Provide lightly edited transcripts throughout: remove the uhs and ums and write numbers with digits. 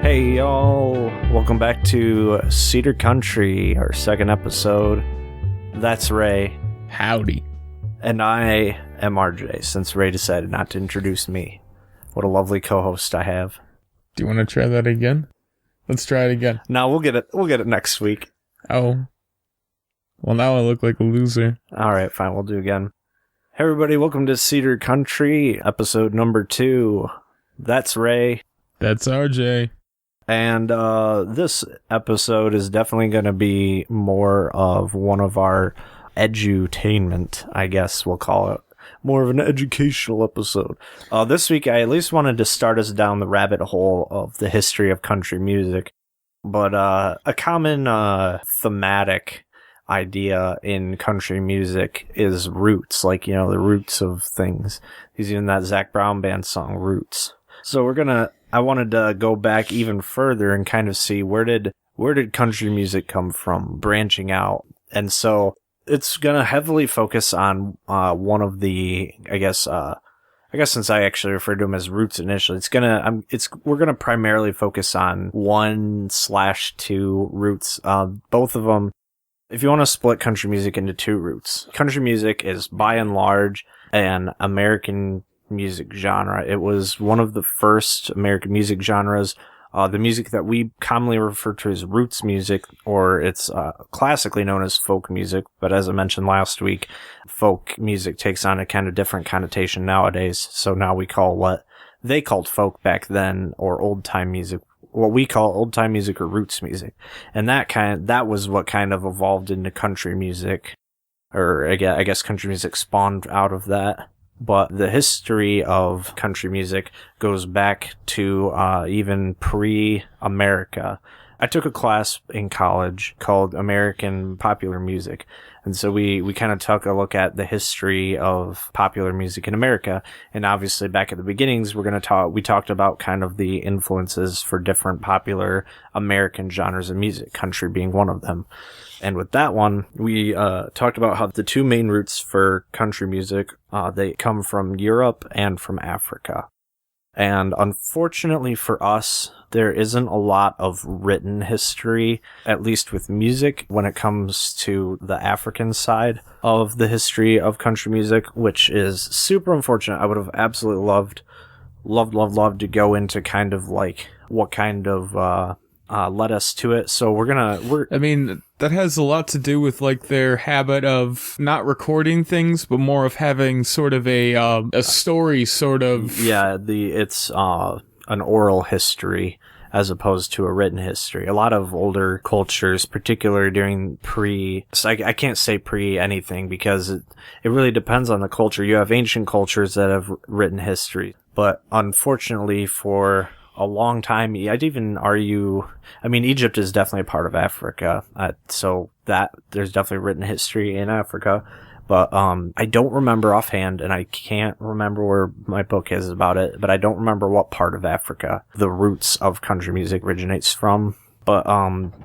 Hey y'all, welcome back to Cedar Country, our second episode. That's Ray. Howdy. And I am RJ, since Ray decided not to introduce me. What a lovely co-host I have. Do you want to try that again? Let's try it again. No, we'll get it next week. Oh. Well, now I look like a loser. Alright, fine, we'll do it again. Hey everybody, welcome to Cedar Country, episode number 2. That's Ray. That's RJ. And this episode is definitely going to be more of one of our edutainment, I guess we'll call it. More of an educational episode. This week, I at least wanted to start us down the rabbit hole of the history of country music. But a common thematic idea in country music is roots, like, you know, the roots of things. He's in that Zac Brown Band song, Roots. So I wanted to go back even further and kind of see where did country music come from, branching out. And so it's going to heavily focus on one of the, I guess since I actually referred to them as roots initially, we're going to primarily focus on 1/2 roots. Both of them, if you want to split country music into 2 roots, country music is by and large an American music genre. It was one of the first American music genres. The music that we commonly refer to as roots music, or it's classically known as folk music. But as I mentioned last week, folk music takes on a kind of different connotation nowadays. So now we call what they called folk back then, or old time music, what we call old time music or roots music. And that was what kind of evolved into country music, or I guess country music spawned out of that. But the history of country music goes back to even pre-America. I took a class in college called American Popular Music. And so we kind of took a look at the history of popular music in America. And obviously back at the beginnings, we talked about kind of the influences for different popular American genres of music, country being one of them. And with that one, we talked about how the 2 main roots for country music, they come from Europe and from Africa. And unfortunately for us, there isn't a lot of written history, at least with music, when it comes to the African side of the history of country music, which is super unfortunate. I would have absolutely loved to go into kind of like what kind of led us to it. So I mean, that has a lot to do with like their habit of not recording things, but more of having sort of a story sort of. Yeah, it's an oral history as opposed to a written history. A lot of older cultures, particularly during I can't say pre anything because it really depends on the culture. You have ancient cultures that have written history, but unfortunately for a long time, I'd even argue, I mean, Egypt is definitely a part of Africa, so that there's definitely written history in Africa, but I don't remember offhand, and I can't remember where my book is about it, but I don't remember what part of Africa the roots of country music originates from. But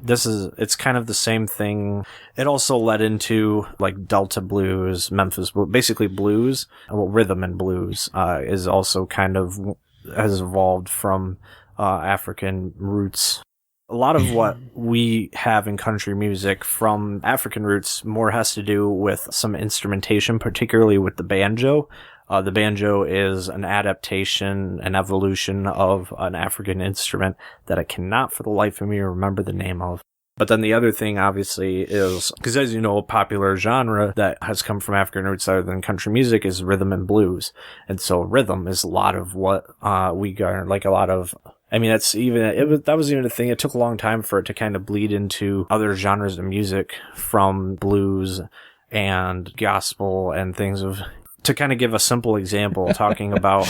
it's kind of the same thing. It also led into like Delta blues, Memphis blues, basically blues, rhythm and blues is also kind of has evolved from African roots. A lot of what we have in country music from African roots more has to do with some instrumentation, particularly with the banjo. The banjo is an adaptation, an evolution of an African instrument that I cannot for the life of me remember the name of. But then the other thing, obviously, is, because as you know, a popular genre that has come from African roots other than country music is rhythm and blues. And so rhythm is a lot of what we got, like a lot of, I mean, that was even a thing. It took a long time for it to kind of bleed into other genres of music, from blues and gospel and things of. To kind of give a simple example, talking about,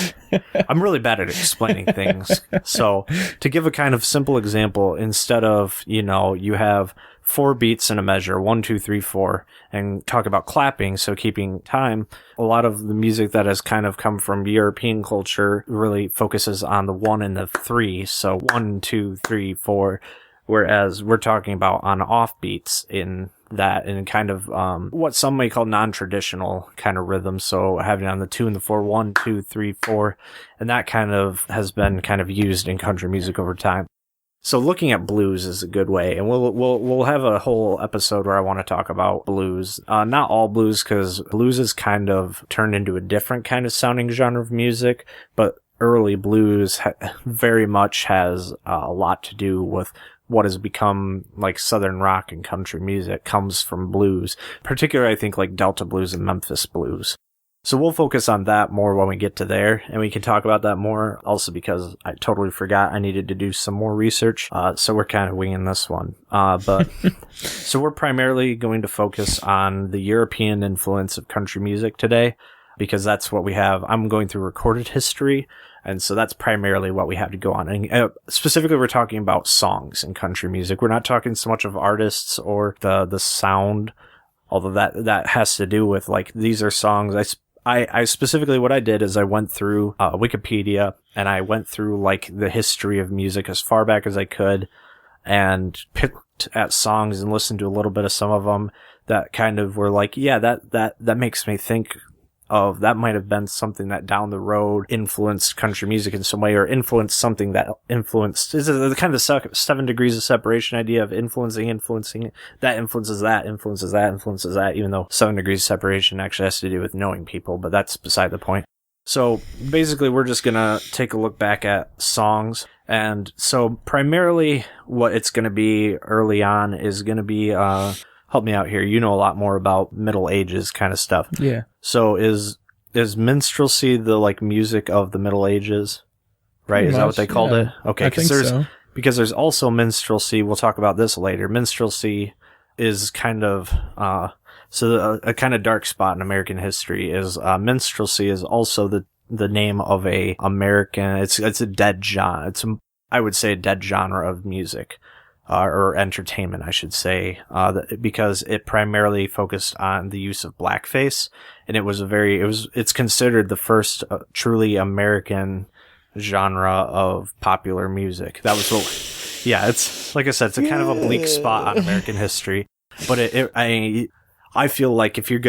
I'm really bad at explaining things. So to give a kind of simple example, instead of, you have 4 beats in a measure, 1, 2, 3, 4, and talk about clapping, so keeping time, a lot of the music that has kind of come from European culture really focuses on the 1 and the 3. So 1, 2, 3, 4, whereas we're talking about on offbeats in that, and kind of what some may call non-traditional kind of rhythm. So having on the 2 and the 4, 1, 2, 3, 4, and that kind of has been kind of used in country music over time. So looking at blues is a good way, and we'll have a whole episode where I want to talk about blues. Not all blues, because blues is kind of turned into a different kind of sounding genre of music, but early blues very much has a lot to do with what has become like Southern rock and country music comes from blues, particularly I think like Delta blues and Memphis blues. So we'll focus on that more when we get to there, and we can talk about that more also because I totally forgot I needed to do some more research. So we're kind of winging this one. But so we're primarily going to focus on the European influence of country music today because that's what we have. I'm going through recorded history, and so that's primarily what we have to go on. And specifically, we're talking about songs in country music. We're not talking so much of artists or the sound, although that has to do with like these are songs. I specifically, what I did is I went through Wikipedia and I went through like the history of music as far back as I could and picked at songs and listened to a little bit of some of them that kind of were like, yeah, that makes me think of that might have been something that down the road influenced country music in some way or influenced something that influenced is it the kind of 7 degrees of separation idea of influencing that influences that, even though 7 degrees of separation actually has to do with knowing people, but that's beside the point. So basically we're just gonna take a look back at songs, and so primarily what it's gonna be early on is gonna be help me out here. You know a lot more about Middle Ages kind of stuff. Yeah. So is minstrelsy the like music of the Middle Ages? Right? Pretty Is that what they much, called yeah. it? Okay. I think so. Because there's also minstrelsy. We'll talk about this later. Minstrelsy is kind of a kind of dark spot in American history. Is minstrelsy is also the name of a American. It's a dead genre. I would say a dead genre of music. Or entertainment, I should say, because it primarily focused on the use of blackface, and it's considered the first truly American genre of popular music. That was it's like I said, it's a kind of a bleak spot on American history, but I feel like if you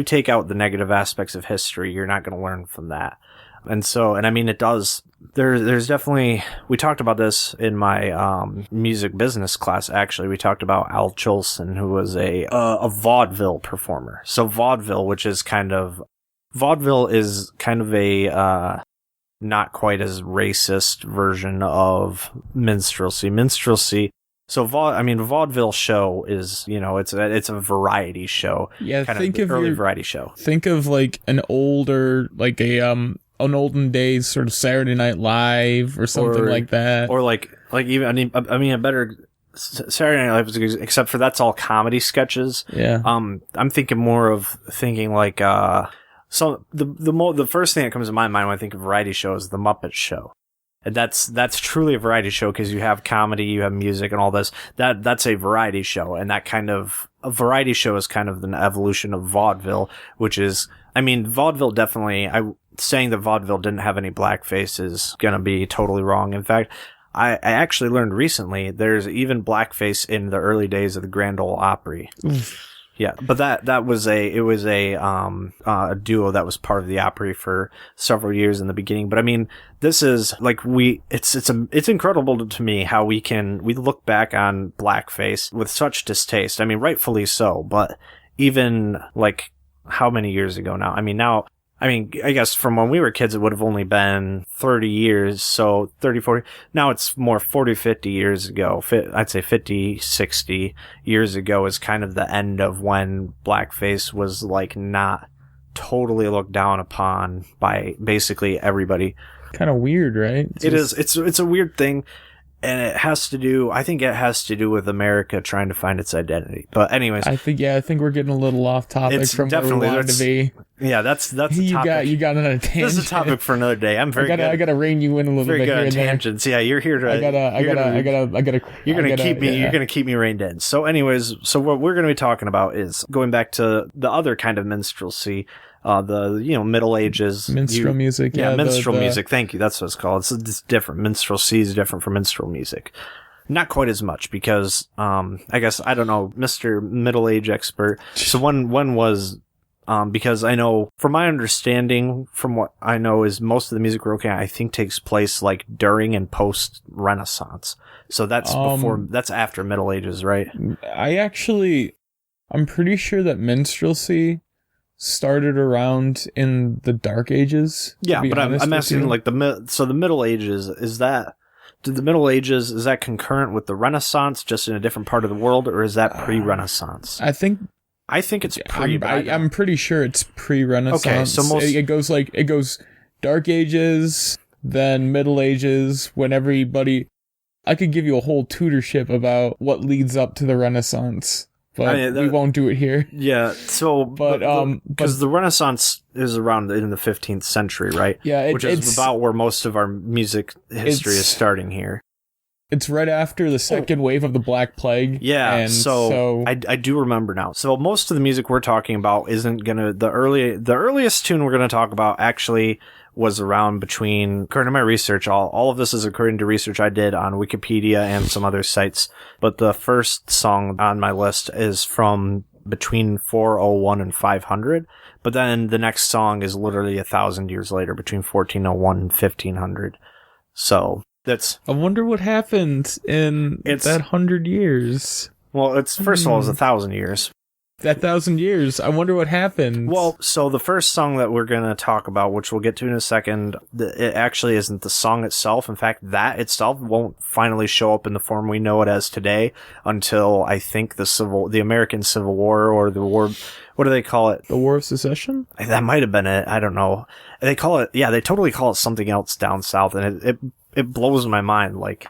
take out the negative aspects of history, you're not going to learn from that. And I mean, it does. There's definitely, we talked about this in my music business class, actually. We talked about Al Jolson, who was a vaudeville performer. So vaudeville is kind of a not quite as racist version of minstrelsy. So vaudeville show is, it's a variety show. Yeah, variety show. Think of like an older, like an olden days sort of Saturday Night Live or something like that. Or like even, a better Saturday Night Live is, except for that's all comedy sketches. Yeah. I'm thinking like, so the first thing that comes to my mind when I think of variety show is the Muppet Show. And that's truly a variety show because you have comedy, you have music and all this. That's a variety show. And that kind of, a variety show is kind of an evolution of vaudeville, which is, vaudeville definitely, saying that vaudeville didn't have any blackface is gonna be totally wrong. In fact, I actually learned recently there's even blackface in the early days of the Grand Ole Opry. Yeah, but that was a duo that was part of the Opry for several years in the beginning. But this is like it's incredible to me how we look back on blackface with such distaste. Rightfully so, but even like how many years ago now? I guess from when we were kids, it would have only been 30 years. So 30, 40. Now it's more 40, 50 years ago. I'd say 50, 60 years ago is kind of the end of when blackface was like not totally looked down upon by basically everybody. Kind of weird, right? It is. It's a weird thing. And I think it has to do with America trying to find its identity. But anyways. I think we're getting a little off topic from where we wanted to be. Yeah, that's a topic. You got another tangent. This is a topic for another day. I'm very good. I gotta rein you in a little very bit good here at and tangents. There. Yeah, you're here to. You're gonna keep me reined in. So anyways, what we're gonna be talking about is going back to the other kind of minstrelsy. The Middle Ages minstrel music. Yeah, minstrel music. Thank you. That's what it's called. It's different. Minstrelsy is different from minstrel music. Not quite as much because I guess I don't know, Mr. Middle Age expert. So when was because I know, from my understanding, from what I know, is most of the music we're looking at, I think, takes place like during and post Renaissance. So that's that's after Middle Ages, right? I'm pretty sure that minstrelsy started around in the Dark Ages. Yeah, but I'm asking, like, the Middle Ages, did the Middle Ages, is that concurrent with the Renaissance, just in a different part of the world, or is that pre-Renaissance? I think it's pre. I'm pretty sure it's pre-Renaissance. Okay, so it goes Dark Ages, then Middle Ages, when everybody. I could give you a whole tutorship about what leads up to the Renaissance, but we won't do it here. Yeah, so because the Renaissance is around in the 15th century, right? Yeah, which is about where most of our music history is starting here. It's right after the second wave of the Black Plague. Yeah, and so I do remember now. So most of the music we're talking about isn't gonna the earliest tune we're gonna talk about actually was around between, according to my research, all of this is according to research I did on Wikipedia and some other sites, but the first song on my list is from between 401 and 500, but then the next song is literally 1,000 years later, between 1401 and 1500. So that's... I wonder what happened in that 100 years. Well, it's first of all, it's 1,000 years. That 1,000 years. I wonder what happened. Well, so the first song that we're going to talk about, which we'll get to in a second, it actually isn't the song itself. In fact, that itself won't finally show up in the form we know it as today until, I think, the American Civil War, or the war... What do they call it? The War of Secession? That might have been it. I don't know. They call it... Yeah, they totally call it something else down south, and it blows my mind. Like...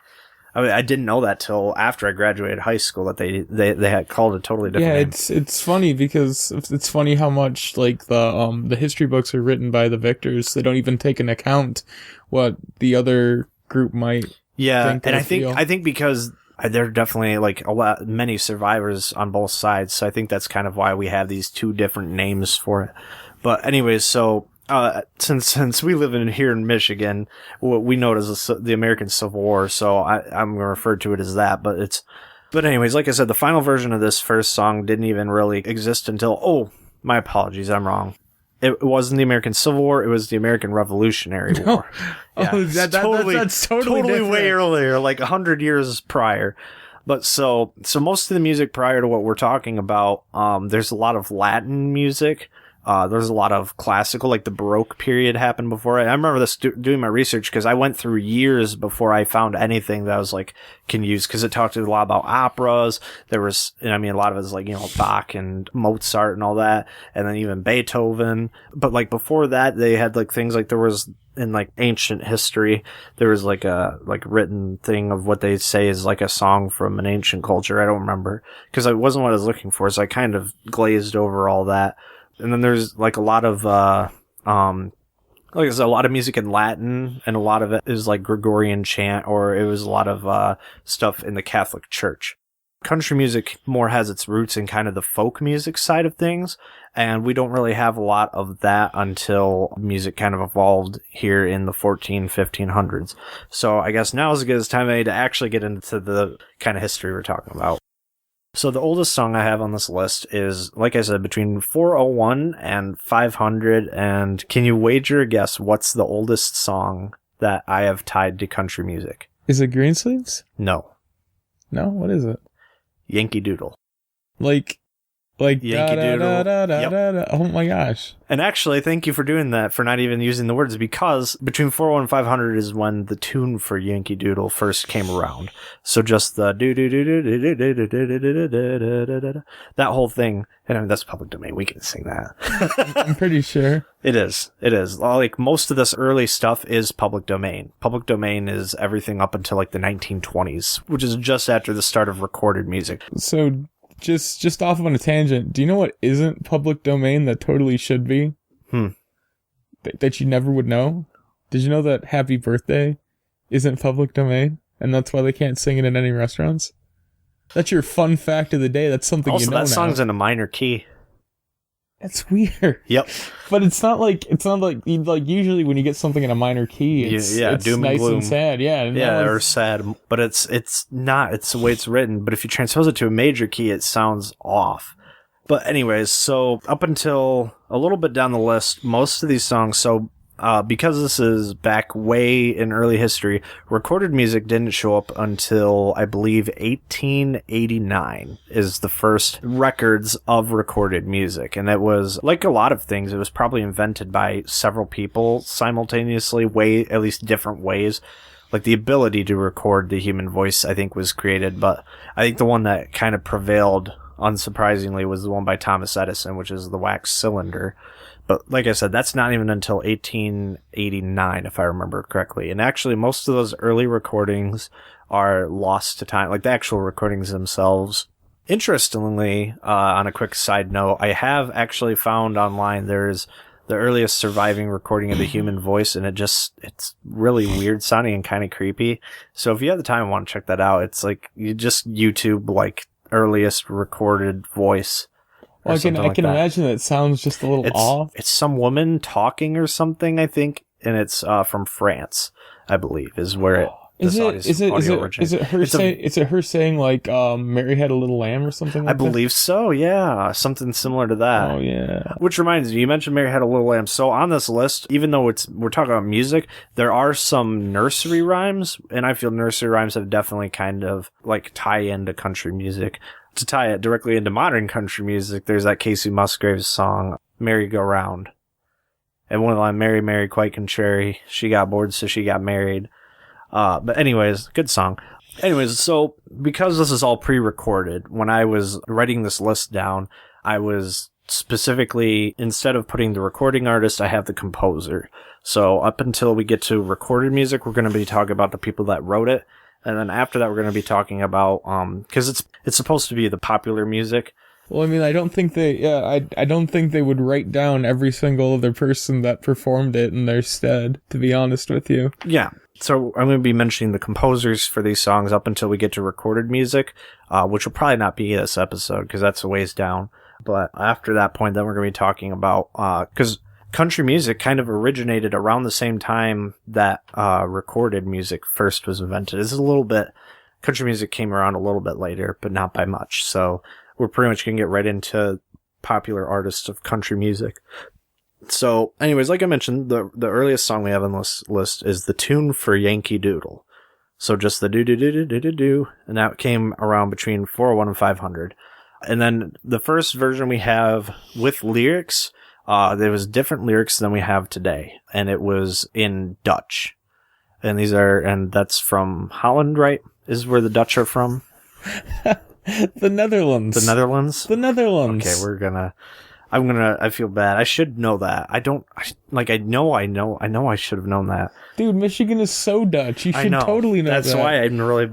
I mean, I didn't know that till after I graduated high school that they had called it totally different. Yeah, it's funny because it's funny how much like the history books are written by the victors. They don't even take into account what the other group might. Yeah, think and I think because there are definitely like many survivors on both sides, so I think that's kind of why we have these two different names for it. But anyways, so. Since we live here in Michigan, we know it as the American Civil War, so I'm going to refer to it as that. But anyways, like I said, the final version of this first song didn't even really exist until, my apologies, I'm wrong. It wasn't the American Civil War, it was the American Revolutionary War. Yeah, that's totally way earlier, like 100 years prior. But so most of the music prior to what we're talking about, there's a lot of Latin music. There's a lot of classical, like the Baroque period happened before. I remember this doing my research because I went through years before I found anything that was like can use, because it talked a lot about operas. There was, a lot of it is like, Bach and Mozart and all that, and then even Beethoven. But like before that, they had like things like there was in like ancient history, there was like a written thing of what they say is like a song from an ancient culture. I don't remember because it wasn't what I was looking for, so I kind of glazed over all that. And then there's like a lot of, like there's a lot of music in Latin, and a lot of it is like Gregorian chant, or it was a lot of stuff in the Catholic Church. Country music more has its roots in kind of the folk music side of things, and we don't really have a lot of that until music kind of evolved here in the 1500s. So I guess now is as good as time to actually get into the kind of history we're talking about. So the oldest song I have on this list is, like I said, between 401 and 500. And can you wager a guess what's the oldest song that I have tied to country music? Is it Greensleeves? No. No? What is it? Yankee Doodle. Like Yankee Doodle. Yep. Oh my gosh. And actually, thank you for doing that, for not even using the words, because between 401 and 500 is when the tune for Yankee Doodle first came around. So just the that whole thing, and that's public domain. We can sing that. I'm pretty sure. It is. Like most of this early stuff is public domain. Public domain is everything up until like the 1920s, which is just after the start of recorded music. So just off on a tangent, do you know what isn't public domain that totally should be? That you never would know? Did you know that Happy Birthday isn't public domain? And that's why they can't sing it in any restaurants? That's your fun fact of the day. That's something also, you know that song's in a minor key. That's weird. Yep. But it's not like usually when you get something in a minor key, it's doom nice and gloom. and sad. Yeah. Or sad. But it's not. It's the way it's written. But if you transpose it to a major key, it sounds off. But anyways, so up until a little bit down the list, most of these songs, because this is back way in early history, recorded music didn't show up until, I believe, 1889 is the first records of recorded music. And it was, like a lot of things, it was probably invented by several people simultaneously, at least different ways. Like the ability to record the human voice, I think, was created. But I think the one that kind of prevailed, unsurprisingly, was the one by Thomas Edison, which is the wax cylinder. But like I said, that's not even until 1889, if I remember correctly. And actually, most of those early recordings are lost to time, like the actual recordings themselves. Interestingly, on a quick side note, I have actually found online there's the earliest surviving recording of the human voice, and it's really weird sounding and kind of creepy. So if you have the time and want to check that out, it's like you just YouTube like earliest recorded voice. Well, I can imagine that it sounds just a little off. It's some woman talking or something, I think, and it's from France, I believe, is where it. Is it her saying like Mary had a little lamb or something like that? I believe so, yeah. Something similar to that. Oh, yeah. Which reminds me, you mentioned Mary had a little lamb. So on this list, even though we're talking about music, there are some nursery rhymes, and I feel nursery rhymes have definitely kind of like tie into country music. To tie it directly into modern country music, there's that Casey Musgraves song, Merry Go Round. And one of the line, Mary, Mary, quite contrary, she got bored, so she got married. But anyways, good song. Anyways, so because this is all pre-recorded, when I was writing this list down, I was specifically, instead of putting the recording artist, I have the composer. So up until we get to recorded music, we're going to be talking about the people that wrote it. And then after that, we're going to be talking about, because it's supposed to be the popular music. Well, I mean, I don't think I don't think they would write down every single other person that performed it in their stead, to be honest with you. Yeah. So I'm going to be mentioning the composers for these songs up until we get to recorded music, which will probably not be this episode because that's a ways down. But after that point, then we're going to be talking about, because country music kind of originated around the same time that recorded music first was invented. Country music came around a little bit later, but not by much. So we're pretty much going to get right into popular artists of country music. So, anyways, like I mentioned, the earliest song we have on this list is the tune for Yankee Doodle. So just the do-do-do-do-do-do-do, and that came around between 401 and 500. And then the first version we have with lyrics, there was different lyrics than we have today, and it was in Dutch. And that's from Holland, right? Is where the Dutch are from? The Netherlands. The Netherlands? The Netherlands. Okay, I feel bad. I should know that. I know I should have known that. Dude, Michigan is so Dutch. You should totally know that. That's why I'm really...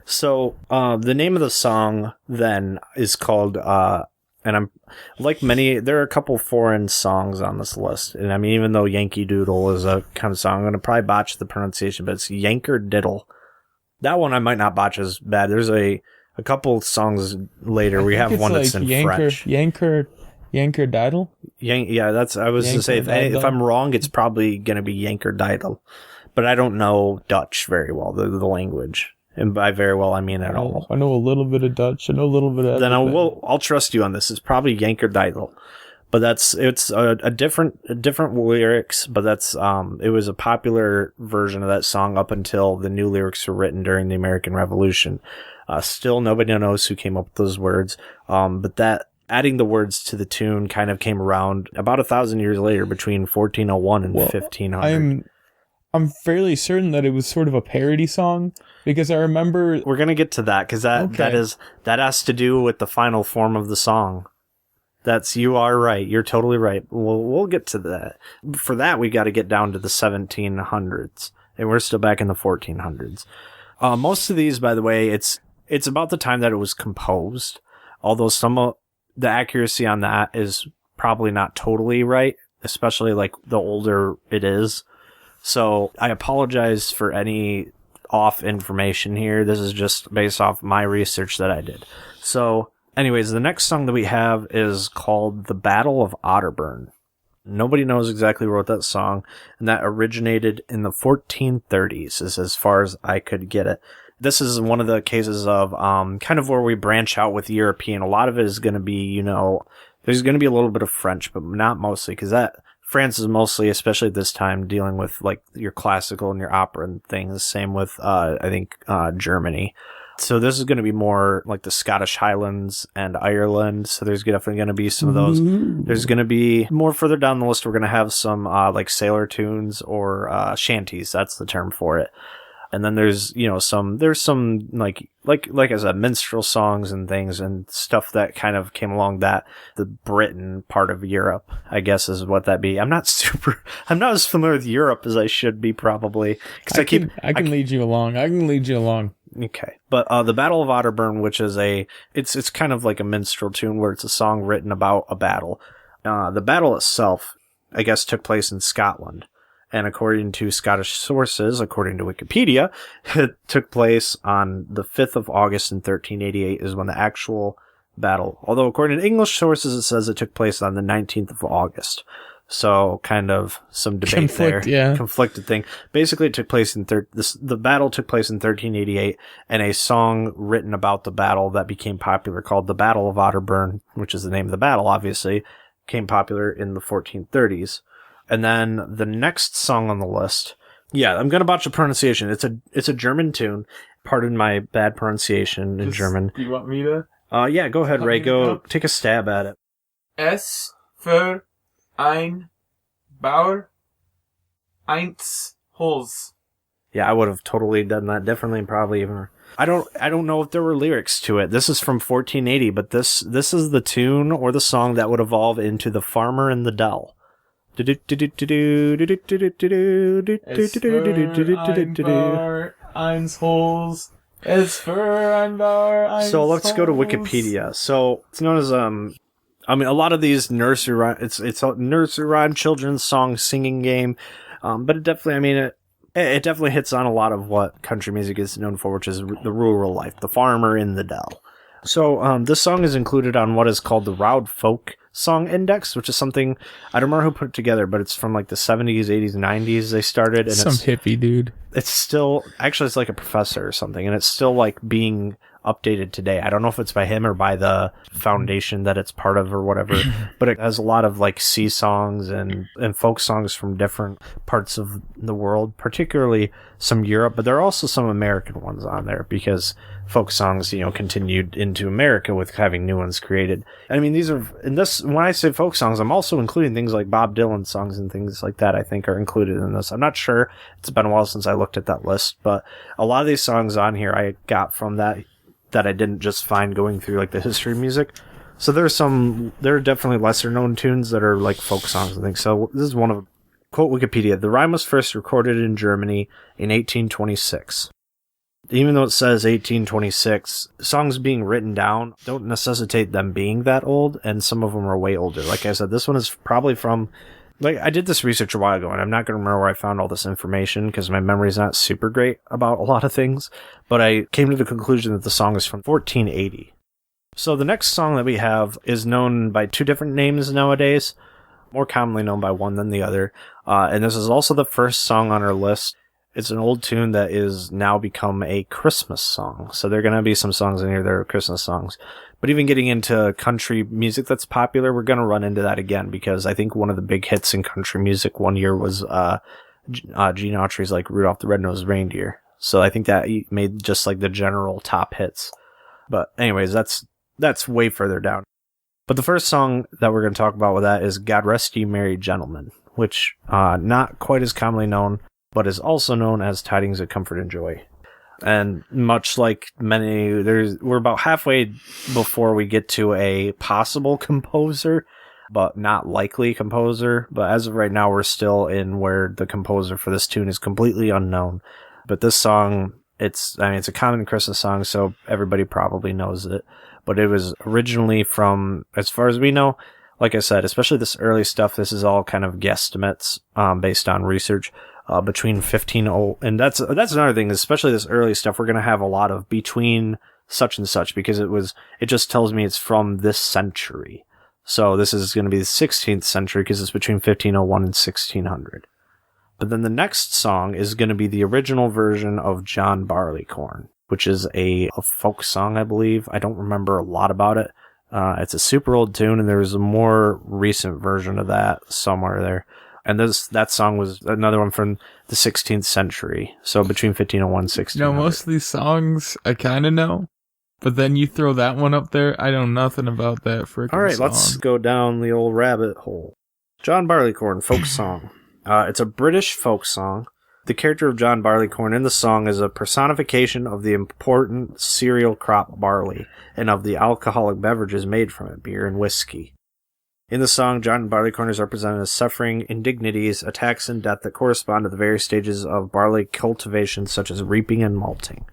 So, the name of the song, then, is called, and I'm, like many, there are a couple foreign songs on this list. And I mean, even though Yankee Doodle is a kind of song, I'm going to probably botch the pronunciation, but it's Yanker Diddle. That one I might not botch as bad. There's a couple songs later. We have one that's in French. Yanker Diddle? Yeah, I was to say, if I'm wrong, it's probably going to be Yanker Diddle. But I don't know Dutch very well, the language. And by very well, I mean at all. I know a little bit of Dutch. I know a little bit of... Then I'll trust you on this. It's probably Yanker Diddle. But it's a different lyrics, but it was a popular version of that song up until the new lyrics were written during the American Revolution. Still, nobody knows who came up with those words. But that adding the words to the tune kind of came around about 1,000 years later, between 1401 and 1500. I'm fairly certain that it was sort of a parody song, because I remember... We're going to get to that, because that has to do with the final form of the song. You are right. You're totally right. We'll get to that. For that, we got to get down to the 1700s, and we're still back in the 1400s. Most of these, by the way, it's about the time that it was composed, although some of the accuracy on that is probably not totally right, especially like the older it is. So I apologize for any off information here. This is just based off my research that I did. So anyways, the next song that we have is called The Battle of Otterburn. Nobody knows exactly who wrote that song, and that originated in the 1430s, is as far as I could get it. This is one of the cases of kind of where we branch out with European. A lot of it is going to be, there's going to be a little bit of French, but not mostly, because France is mostly, especially at this time, dealing with like your classical and your opera and things. Same with, I think, Germany. So this is going to be more like the Scottish Highlands and Ireland. So there's definitely going to be some of those. There's going to be more further down the list. We're going to have some like sailor tunes or shanties. That's the term for it. And then there's some like I said, minstrel songs and things and stuff that kind of came along that the Britain part of Europe, I guess, is what that be. I'm not as familiar with Europe as I should be probably. I can lead you along. Okay. But the Battle of Otterburn, which is it's kind of like a minstrel tune where it's a song written about a battle. The battle itself, I guess, took place in Scotland. And according to Scottish sources, according to Wikipedia, it took place on the 5th of August in 1388 is when the actual battle, although according to English sources, it says it took place on the 19th of August. So kind of some debate there. Yeah. Conflicted thing. Basically, it took place the battle took place in 1388, and a song written about the battle that became popular called The Battle of Otterburn, which is the name of the battle, obviously, became popular in the 1430s. And then the next song on the list, I'm going to botch the pronunciation. It's a German tune. Pardon my bad pronunciation in German. Do you want me to? Yeah, go ahead, Ray. Go take a stab at it. Es für ein Bauer eins Holz. Yeah, I would have totally done that differently, probably even. I don't know if there were lyrics to it. This is from 1480, but this is the tune or the song that would evolve into The Farmer in the Dell. Es für ein Bauer eins Holz. Es für ein Bauer eins Holz. So let's go to Wikipedia. So it's known as a lot of these nursery rhyme. It's a nursery rhyme, children's song singing game, but it definitely, it definitely hits on a lot of what country music is known for, which is the rural life, the farmer in the dell. So this song is included on what is called the Roud Folk Song Index, which is something, I don't remember who put it together, but it's from like the 70s, 80s, 90s they started. And some hippie dude. It's still, actually it's like a professor or something, and it's still like being updated today. I don't know if it's by him or by the foundation that it's part of or whatever, but it has a lot of like sea songs and folk songs from different parts of the world, particularly some Europe, but there are also some American ones on there because folk songs, continued into America with having new ones created. I mean, when I say folk songs, I'm also including things like Bob Dylan songs and things like that I think are included in this. I'm not sure. It's been a while since I looked at that list, but a lot of these songs on here I got from that I didn't just find going through like the history of music. So there are definitely lesser known tunes that are like folk songs and things. So this is one of them. Quote Wikipedia, the rhyme was first recorded in Germany in 1826. Even though it says 1826, songs being written down don't necessitate them being that old, and some of them are way older. Like I said, this one is probably from, like, I did this research a while ago, and I'm not going to remember where I found all this information, because my memory's not super great about a lot of things, but I came to the conclusion that the song is from 1480. So the next song that we have is known by two different names nowadays, more commonly known by one than the other, and this is also the first song on our list. It's an old tune that is now become a Christmas song. So there are going to be some songs in here that are Christmas songs. But even getting into country music that's popular, we're going to run into that again because I think one of the big hits in country music one year was Gene Autry's like Rudolph the Red-Nosed Reindeer. So I think that made just like the general top hits. But anyways, that's way further down. But the first song that we're going to talk about with that is God Rest Ye Merry Gentlemen, which not quite as commonly known, but is also known as Tidings of Comfort and Joy. And much like many, we're about halfway before we get to a possible composer, but not likely composer. But as of right now, we're still in where the composer for this tune is completely unknown. But this song, it's a common Christmas song, so everybody probably knows it. But it was originally from, as far as we know, like I said, especially this early stuff, this is all kind of guesstimates based on research. Between 1500, and that's another thing, especially this early stuff, we're going to have a lot of between such and such, because it just tells me it's from this century. So this is going to be the 16th century, because it's between 1501 and 1600. But then the next song is going to be the original version of John Barleycorn. which is a folk song, I believe. I don't remember a lot about it. It's a super old tune, and there's a more recent version of that somewhere there. And that song was another one from the 16th century, so between 1501 and 1600. Most of these songs I kind of know, but then you throw that one up there, I know nothing about that freaking song. All right, let's go down the old rabbit hole. John Barleycorn, folk song. It's a British folk song. The character of John Barleycorn in the song is a personification of the important cereal crop barley and of the alcoholic beverages made from it, beer and whiskey. In the song, John Barleycorn is represented as suffering indignities, attacks, and death that correspond to the various stages of barley cultivation, such as reaping and malting.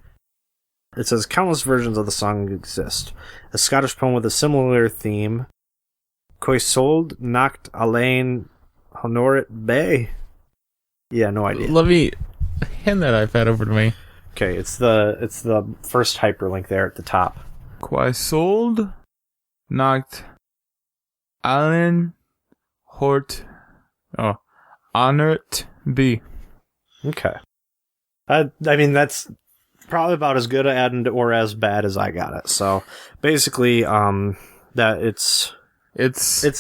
It says countless versions of the song exist. A Scottish poem with a similar theme, Coisold Nacht Alain Honorit Bay. Yeah, no idea. Let me hand that iPad over to me. Okay, it's the first hyperlink there at the top. Coisold Nacht Alain Hort Honorit B. Okay. I mean, that's probably about as good and or as bad as I got it. So basically, that it's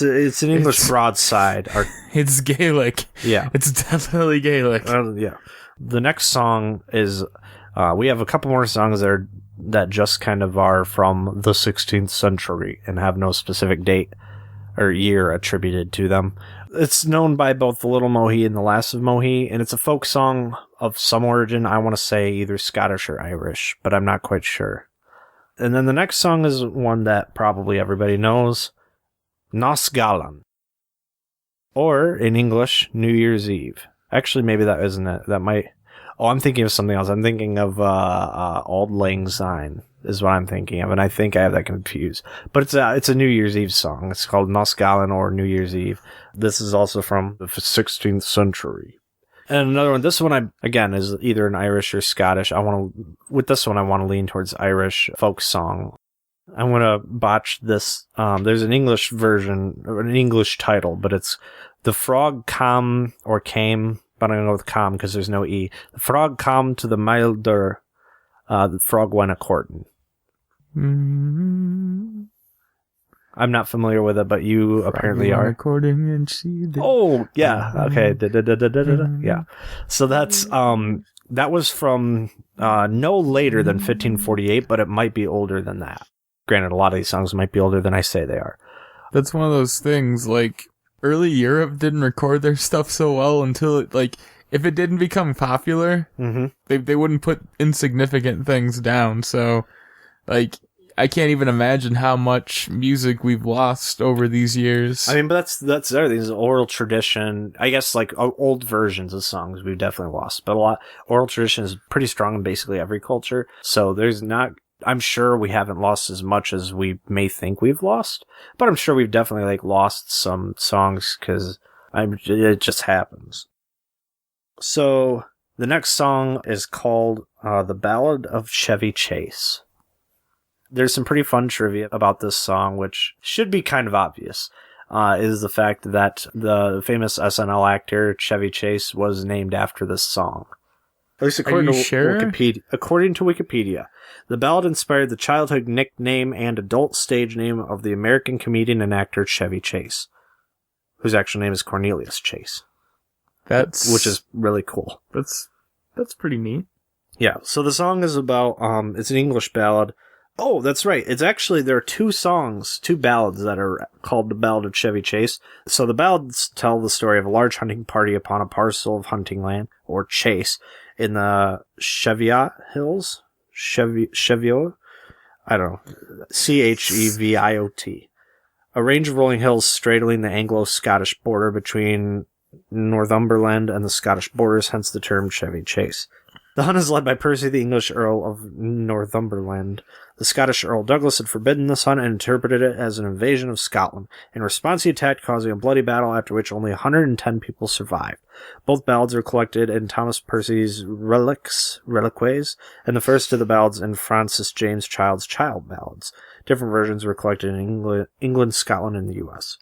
an English broadside. It's Gaelic. Yeah, it's definitely Gaelic. Yeah. The next song is we have a couple more songs that just kind of are from the 16th century and have no specific date or year attributed to them. It's known by both the Little Mohi and the Lass of Mohi, and it's a folk song of some origin. I want to say either Scottish or Irish, but I'm not quite sure. And then the next song is one that probably everybody knows, Nos Galan, or in English, New Year's Eve. Actually, maybe that isn't it. That might... Oh, I'm thinking of something else. I'm thinking of Auld Lang Syne is what I'm thinking of, and I think I have that confused. But it's a New Year's Eve song. It's called Nos Galan or New Year's Eve. This is also from the 16th century. And another one, this one, again, is either an Irish or Scottish. With this one, I want to lean towards Irish folk song. I'm going to botch this. There's an English version, or an English title, but it's The Frog Cam, or Came, but I'm going to go with Cam because there's no E. The frog come to the milder, the frog went a-courting. Mm-hmm. I'm not familiar with it, but you apparently are. According and she did. Oh, yeah. Okay. Yeah. So that's, that was from, no later than 1548, but it might be older than that. Granted, a lot of these songs might be older than I say they are. That's one of those things, like, early Europe didn't record their stuff so well until it, like, if it didn't become popular, they wouldn't put insignificant things down. So, like, I can't even imagine how much music we've lost over these years. I mean, but that's the other thing, is oral tradition. I guess, like, old versions of songs we've definitely lost, but oral tradition is pretty strong in basically every culture. So there's not, I'm sure we haven't lost as much as we may think we've lost, but I'm sure we've definitely, like, lost some songs because it just happens. So the next song is called The Ballad of Chevy Chase. There's some pretty fun trivia about this song, which should be kind of obvious, is the fact that the famous SNL actor Chevy Chase was named after this song. At least according to Wikipedia. According to Wikipedia, the ballad inspired the childhood nickname and adult stage name of the American comedian and actor Chevy Chase, whose actual name is Cornelius Chase. Which is really cool. That's pretty neat. Yeah, so the song is about, it's an English ballad. Oh, that's right. It's actually, there are two ballads that are called The Ballad of Chevy Chase. So the ballads tell the story of a large hunting party upon a parcel of hunting land, or chase, in the Cheviot Hills? Cheviot? I don't know. Cheviot. A range of rolling hills straddling the Anglo-Scottish border between Northumberland and the Scottish borders, hence the term Chevy Chase. The hunt is led by Percy, the English Earl of Northumberland. The Scottish Earl Douglas had forbidden this hunt and interpreted it as an invasion of Scotland. In response, he attacked, causing a bloody battle after which only 110 people survived. Both ballads are collected in Thomas Percy's Reliques, and the first of the ballads in Francis James Child's Child Ballads. Different versions were collected in England, Scotland, and the U.S.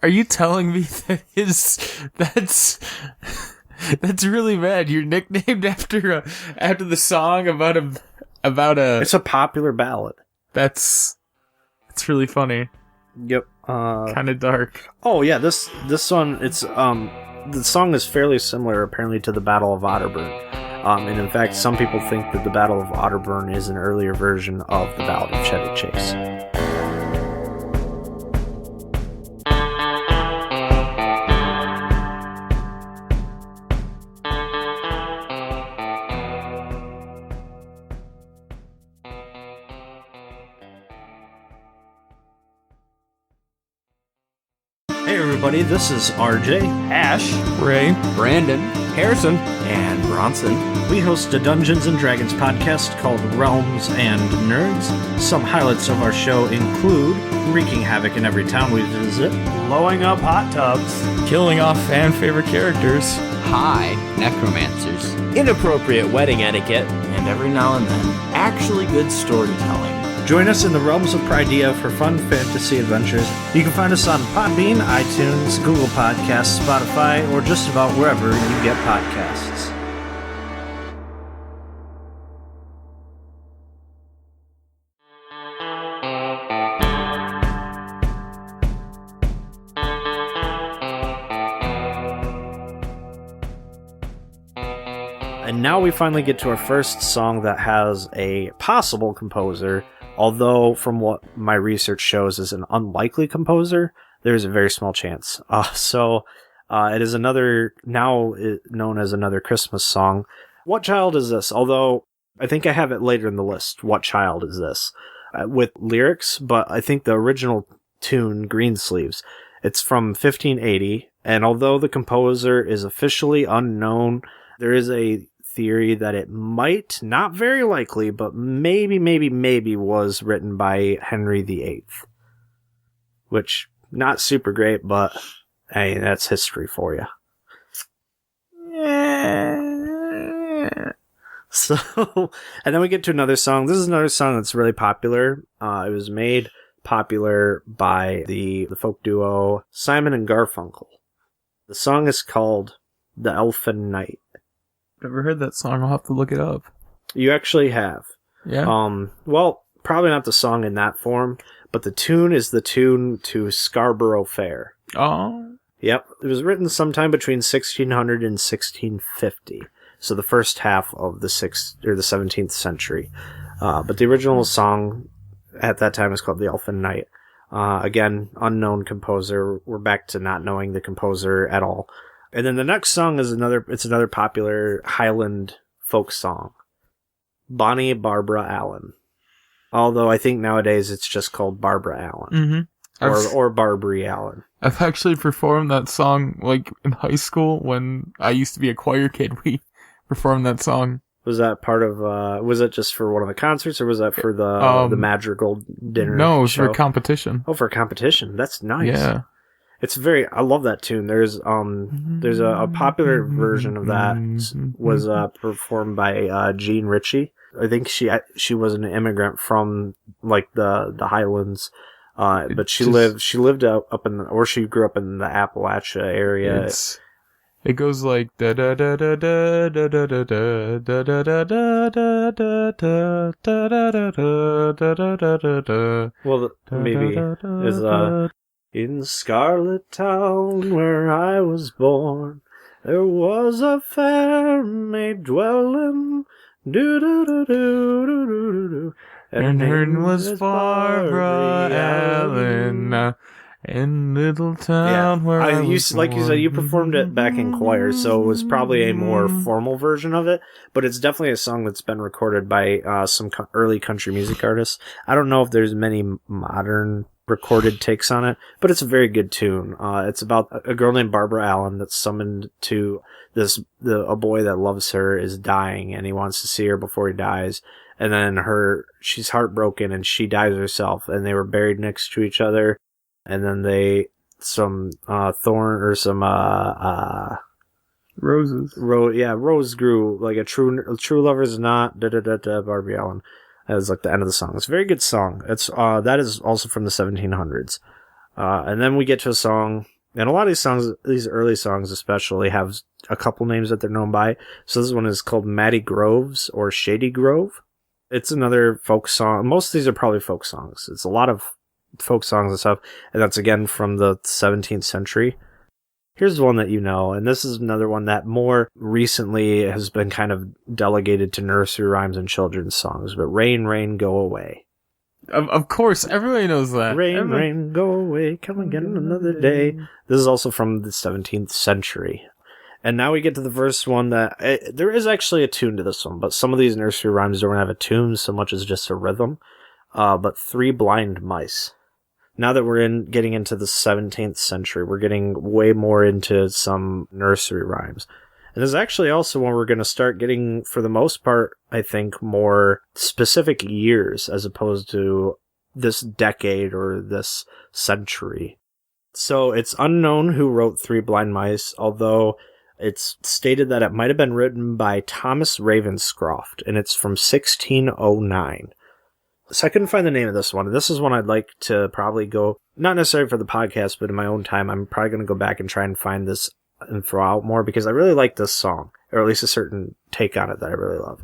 Are you telling me that that's really bad? You're nicknamed after the song about about a... It's a popular ballad. It's really funny. Yep. Kind of dark. Oh yeah, this one, it's the song is fairly similar apparently to the Battle of Otterburn. And in fact, some people think that the Battle of Otterburn is an earlier version of the Ballad of Chevy Chase. Hey everybody, this is RJ, Ash, Ray, Brandon, Harrison, and Bronson. We host a Dungeons & Dragons podcast called Realms and Nerds. Some highlights of our show include wreaking havoc in every town we visit, Blowing up hot tubs. killing off fan favorite characters, High necromancers. Inappropriate wedding etiquette. And every now and then, actually good storytelling. Join us in the realms of Pridea for fun fantasy adventures. You can find us on Podbean, iTunes, Google Podcasts, Spotify, or just about wherever you get podcasts. And now we finally get to our first song that has a possible composer. Although, from what my research shows is an unlikely composer, there's a very small chance. It is another, now known as another Christmas song. What Child Is This? Although, I think I have it later in the list, What Child Is This? With lyrics, but I think the original tune, Greensleeves, it's from 1580, and although the composer is officially unknown, there is a theory that it might, not very likely, but maybe was written by Henry VIII. Which, not super great, but hey, that's history for you. Yeah. So, and then we get to another song. This is another song that's really popular. It was made popular by the folk duo Simon and Garfunkel. The song is called The Elfin Knight. Never heard that song. I'll have to look it up. You actually have. Yeah. Well, probably not the song in that form, but the tune is the tune to Scarborough Fair. Oh. Yep. It was written sometime between 1600 and 1650. So the first half of the 17th century. But the original song at that time is called The Elfin Knight. Again, unknown composer. We're back to not knowing the composer at all. And then the next song is another popular Highland folk song. Bonnie Barbara Allen. Although I think nowadays it's just called Barbara Allen. Mm-hmm. Or Barbary Allen. I've actually performed that song, like, in high school when I used to be a choir kid. We performed that song. Was that part of, was it just for one of the concerts, or was that for the Madrigal dinner? No, it was show? for a competition. Oh, for a competition. That's nice. Yeah. I love that tune. There's a popular version of that was performed by Jean Ritchie. I think she was an immigrant from like the Highlands, but she lived she grew up in the Appalachia area. It goes like da da da da da da da da da da da da da da da da da. Well, maybe is in Scarlet Town where I was born, there was a fair maid dwelling. Do do do do do do do. And her name was Barbara Allen. In little town where I was like you said, you performed it back in choir, so it was probably a more formal version of it. But it's definitely a song that's been recorded by some early country music artists. I don't know if there's many modern recorded takes on it, but it's a very good tune. It's about a girl named Barbara Allen that's summoned to a boy that loves her is dying, and he wants to see her before he dies. And then she's heartbroken, and she dies herself, and they were buried next to each other. And then roses. Rose grew like a true lover's knot. Barbie Allen. That was like the end of the song. It's a very good song. It's that is also from the 1700s. And then we get to a song, and a lot of these songs, these early songs especially, have a couple names that they're known by. So this one is called Matty Groves or Shady Grove. It's another folk song. Most of these are probably folk songs. It's a lot of folk songs and stuff, and that's again from the 17th century. Here's one that you know, and this is another one that more recently has been kind of delegated to nursery rhymes and children's songs, but Rain, Rain, Go Away. Of course, everybody knows that. Rain, rain, go away, come again another day. This is also from the 17th century. And now we get to the first one that... there is actually a tune to this one, but some of these nursery rhymes don't have a tune so much as just a rhythm. But Three Blind Mice. Now that we're getting into the 17th century, we're getting way more into some nursery rhymes. And this is actually also when we're going to start getting, for the most part, I think, more specific years as opposed to this decade or this century. So it's unknown who wrote Three Blind Mice, although it's stated that it might have been written by Thomas Ravenscroft, and it's from 1609. So I couldn't find the name of this one. This is one I'd like to probably go, not necessarily for the podcast, but in my own time, I'm probably going to go back and try and find this info out more because I really like this song, or at least a certain take on it that I really love.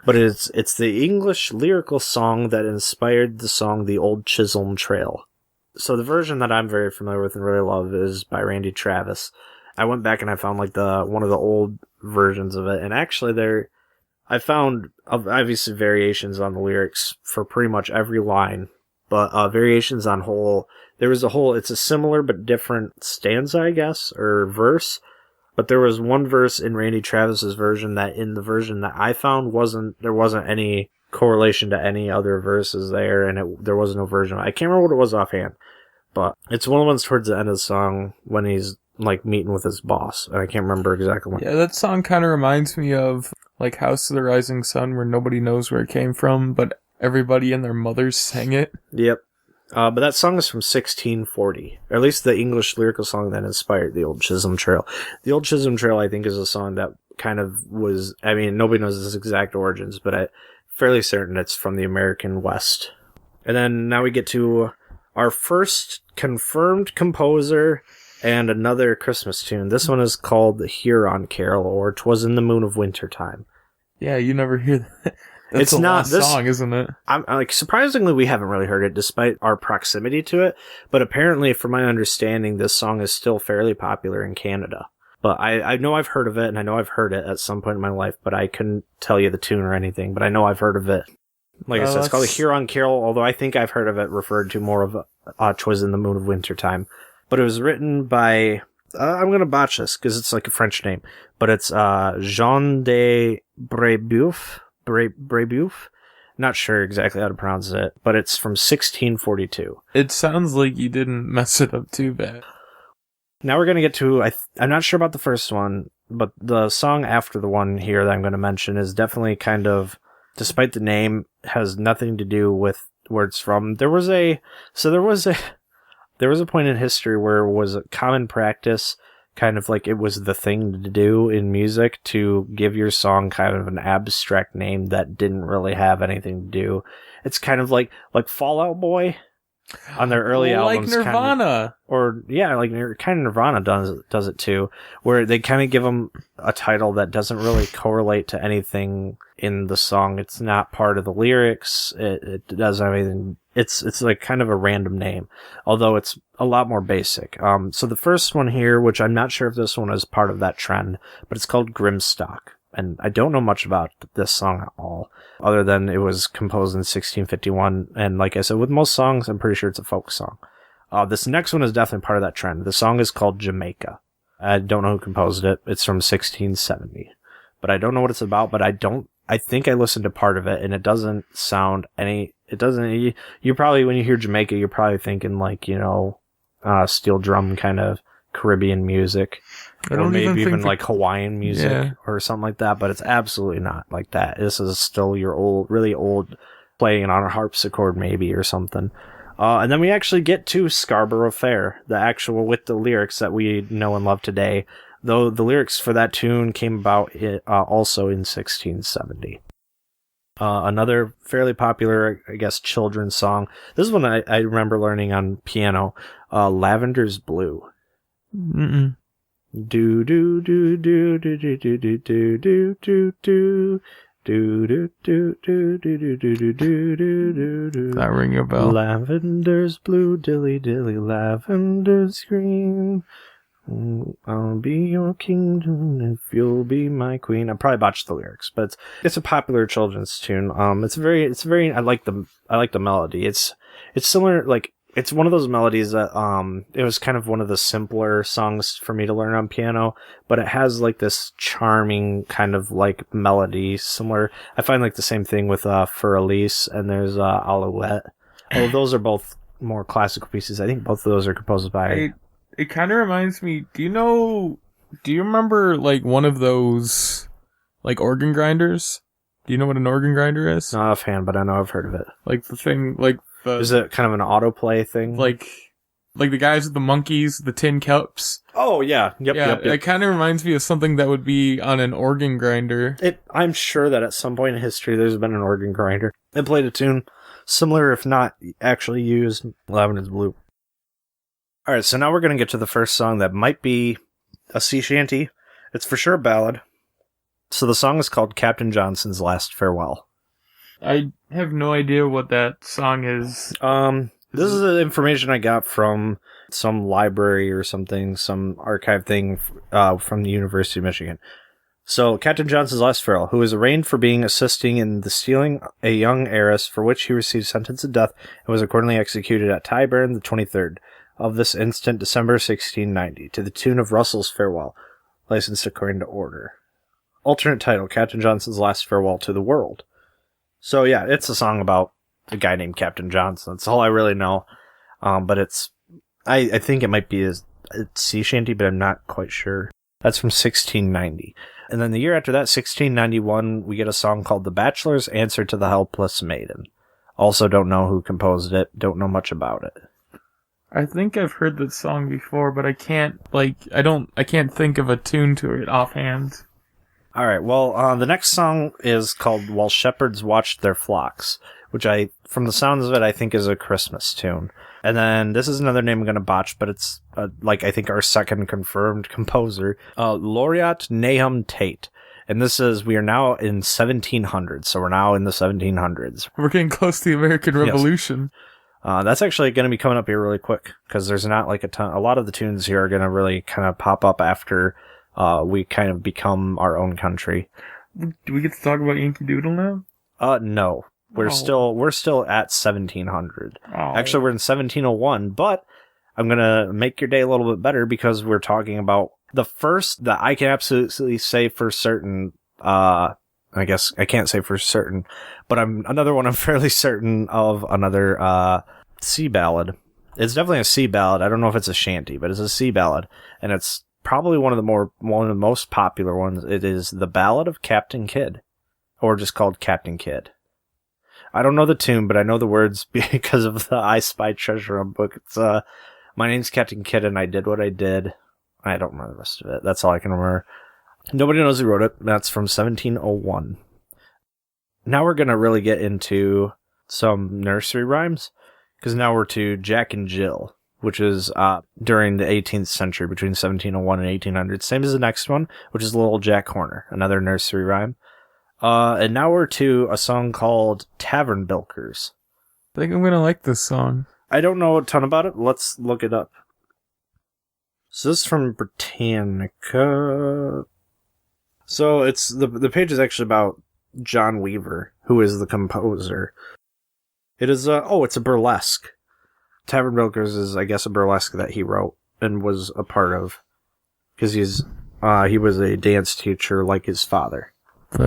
But it's the English lyrical song that inspired the song The Old Chisholm Trail. So the version that I'm very familiar with and really love is by Randy Travis. I went back and I found like one of the old versions of it, and actually I found obviously variations on the lyrics for pretty much every line, but variations on it's a similar but different stanza, I guess, or verse. But there was one verse in Randy Travis's version that in the version that I found there wasn't any correlation to any other verses there, and there was no version. I can't remember what it was offhand, but it's one of the ones towards the end of the song when he's like meeting with his boss, and I can't remember exactly when. Yeah, that song kind of reminds me of like House of the Rising Sun, where nobody knows where it came from, but everybody and their mothers sang it. Yep. But that song is from 1640, or at least the English lyrical song that inspired The Old Chisholm Trail. The Old Chisholm Trail, I think, is a song that kind of was, I mean, nobody knows its exact origins, but I'm fairly certain it's from the American West. And then now we get to our first confirmed composer and another Christmas tune. This one is called The Huron Carol, or 'Twas in the Moon of Wintertime. Yeah, you never hear that. That's It's not this song, isn't it? I'm like, surprisingly, we haven't really heard it despite our proximity to it. But apparently, from my understanding, this song is still fairly popular in Canada. But I know I've heard of it, and I know I've heard it at some point in my life, but I couldn't tell you the tune or anything. But I know I've heard of it. Like I said, it's called The Huron Carol, although I think I've heard of it referred to more of 'Twas in the Moon of Wintertime. But it was written by, I'm going to botch this because it's like a French name, but it's Jean de Brébeuf. Not sure exactly how to pronounce it, but it's from 1642. It sounds like you didn't mess it up too bad. Now we're going to get to, I'm not sure about the first one, but the song after the one here that I'm going to mention is definitely kind of, despite the name, has nothing to do with where it's from. There was a point in history where it was a common practice, kind of like it was the thing to do in music, to give your song kind of an abstract name that didn't really have anything to do. It's kind of like Fall Out Boy on their early albums. Like Nirvana. Nirvana does it too, where they kind of give them a title that doesn't really correlate to anything in the song. It's not part of the lyrics. It doesn't have anything. It's like kind of a random name, although it's a lot more basic. So the first one here, which I'm not sure if this one is part of that trend, but it's called Grimstock. And I don't know much about this song at all, other than it was composed in 1651. And like I said, with most songs, I'm pretty sure it's a folk song. This next one is definitely part of that trend. The song is called Jamaica. I don't know who composed it. It's from 1670. But I don't know what it's about, but I think I listened to part of it, and it doesn't sound you probably, when you hear Jamaica, you're probably thinking like, steel drum kind of Caribbean music, or maybe even like Hawaiian music or something like that, but it's absolutely not like that. This is still your really old playing on a harpsichord maybe or something. And then we actually get to Scarborough Fair, the actual with the lyrics that we know and love today, though the lyrics for that tune came about also in 1670. Another fairly popular, I guess, children's song. This is one I remember learning on piano. Lavender's Blue. Mm-mm. Do do do do do do do do do do do do Do do do do do do do do do do do. That ring a bell. Lavender's blue, dilly dilly, lavender's green. I'll be your king if you'll be my queen. I probably botched the lyrics, but it's a popular children's tune. It's very. I like the melody. It's similar, like it's one of those melodies that it was kind of one of the simpler songs for me to learn on piano, but it has like this charming kind of like melody. Similar, I find like the same thing with For Elise, and there's Alouette. Oh, those are both more classical pieces. I think both of those are composed by. It kind of reminds me, do you remember, like, one of those, like, organ grinders? Do you know what an organ grinder is? Not a fan, but I know I've heard of it. Like, the thing, like, is it kind of an autoplay thing? Like the guys with the monkeys, the tin cups? Oh, yeah. Yep. It kind of reminds me of something that would be on an organ grinder. I'm sure that at some point in history there's been an organ grinder. It played a tune similar, if not actually used, Lavender's Blue. Alright, so now we're going to get to the first song that might be a sea shanty. It's for sure a ballad. So the song is called Captain Johnson's Last Farewell. I have no idea what that song is. This is the information I got from some library or something, some archive thing from the University of Michigan. So, Captain Johnson's Last Farewell, who was arraigned for assisting in the stealing a young heiress, for which he received sentence of death and was accordingly executed at Tyburn the 23rd. Of this instant, December 1690, to the tune of Russell's Farewell, licensed according to order. Alternate title, Captain Johnson's Last Farewell to the World. So yeah, it's a song about a guy named Captain Johnson. That's all I really know. But I think it might be a sea shanty, but I'm not quite sure. That's from 1690. And then the year after that, 1691, we get a song called The Bachelor's Answer to the Helpless Maiden. Also don't know who composed it, don't know much about it. I think I've heard that song before, but I can't think of a tune to it offhand. Alright, well, the next song is called While Shepherds Watched Their Flocks, which from the sounds of it, I think is a Christmas tune. And then, this is another name I'm gonna botch, but it's, I think our second confirmed composer, Laureate Nahum Tate. And we are now in 1700s, so we're now in the 1700s. We're getting close to the American Revolution. Yes. That's actually going to be coming up here really quick, because there's not like a lot of the tunes here are going to really kind of pop up after we kind of become our own country. Do we get to talk about Yankee Doodle now? No. We're still at 1700. Oh. Actually, we're in 1701, but I'm going to make your day a little bit better, because we're talking about the first that I can absolutely say for certain, I guess I can't say for certain, but another one I'm fairly certain of, another sea ballad. It's definitely a sea ballad. I don't know if it's a shanty, but it's a sea ballad, and it's probably one of the most popular ones. It is The Ballad of Captain Kidd, or just called Captain Kidd. I don't know the tune, but I know the words because of the I Spy Treasure Hunt book. It's my name's Captain Kidd, and I did what I did. I don't remember the rest of it. That's all I can remember. Nobody knows who wrote it. That's from 1701. Now we're going to really get into some nursery rhymes, because now we're to Jack and Jill, which is during the 18th century, between 1701 and 1800. Same as the next one, which is Little Jack Horner, another nursery rhyme. And now we're to a song called Tavern Bilkers. I think I'm going to like this song. I don't know a ton about it. Let's look it up. So this is from Britannica. So it's the page is actually about John Weaver, who is the composer. It is it's a burlesque. Tavern Bilkers is, I guess, a burlesque that he wrote and was a part of, because he was a dance teacher like his father. It's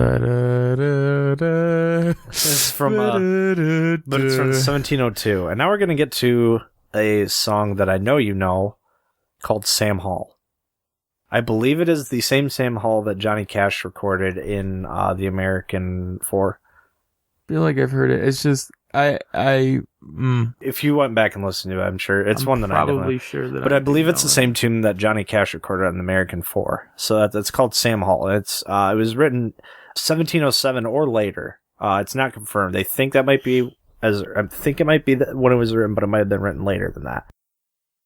from but it's from 1702, and now we're gonna get to a song that I know you know, called Sam Hall. I believe it is the same Sam Hall that Johnny Cash recorded in the American 4. I feel like I've heard it. It's just If you went back and listened to it, I'm sure it's one that I don't know. Probably sure that. But I believe it's the same tune that Johnny Cash recorded on the American 4. So that's called Sam Hall. It was written 1707 or later. It's not confirmed. They think that might be I think it might be when it was written, but it might have been written later than that.